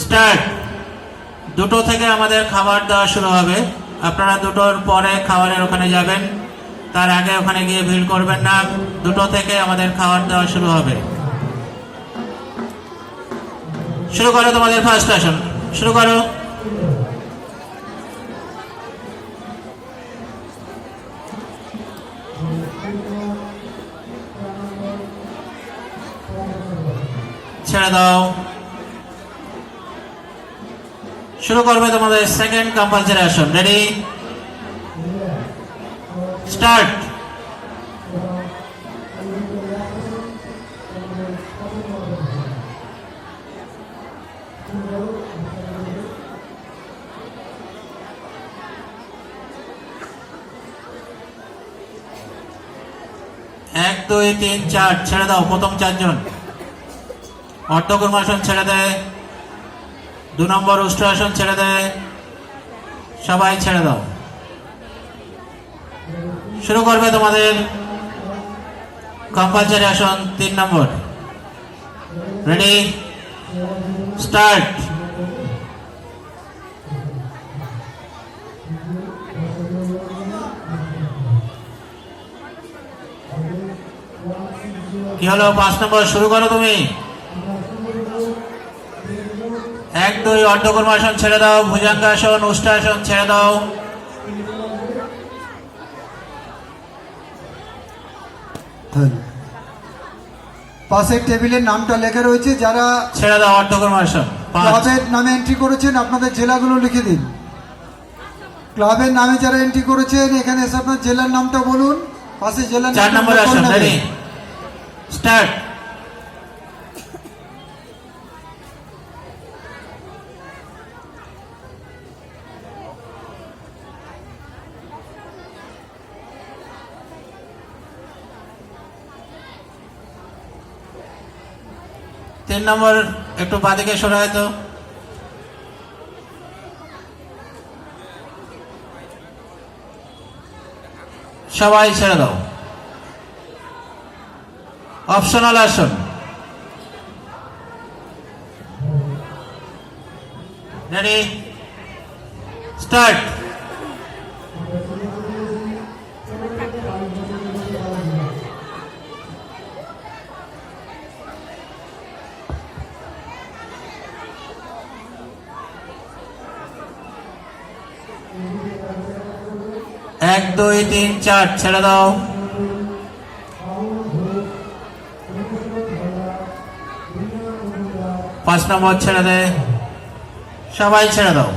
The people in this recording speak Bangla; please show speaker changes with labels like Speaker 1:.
Speaker 1: স্টার্ট। 2টো থেকে আমাদের খাবার দেওয়া শুরু হবে। আপনারা 2টোর পরে খাবারের ওখানে যাবেন, তার আগে ওখানে গিয়ে ভিড় করবেন না। 2টো থেকে আমাদের খাবার দেওয়া শুরু হবে। শুরু করো তোমাদের ফার্স্ট আসন, শুরু করো। ছেড়ে দাও। শুরু করবে তোমাদের সেকেন্ড কম্পালসারি আসন। Ready, start. এক, 2, 3, 4 ছেড়ে দাও। প্রথম 4 জন অর্ধকর্মাসন ছেড়ে দেয়, 2 নম্বর উষ্ট্রাসন ছেড়ে দেয়, সবাই ছেড়ে দাও। শুরু করবে তোমাদের কম্পালসারি আসন 3 নম্বর। Ready, start. কি হলো? 5 নম্বর শুরু করো তুমি। 1, 2 অর্ধকর্মাসন ছেড়ে দাও, ভুজঙ্গাসন উষ্ট্রাসন ছেড়ে দাও।
Speaker 2: পাশের টেবিলের নামটা লেখা রয়েছে, যারা
Speaker 1: ছেড়ে দাও অর্ধকর্মাসন।
Speaker 2: ক্লাবের নামে এন্ট্রি করেছেন আপনাদের জেলাগুলো লিখে দিন। ক্লাবের নামে যারা এন্ট্রি করেছেন এখানে এসে আপনার জেলার নামটা বলুন। পাশে জেলার
Speaker 1: 4 নম্বর আসন। Ready, start. তিন নম্বর একটু বাদিকে সরায় তো। সবাই ছেড়ে দাও। অপশনাল আসন। Ready, start. এক, 2, 3, 4 ছেড়ে দাও। 5 নম্বর ছেড়ে দে, সবাই ছেড়ে দাও।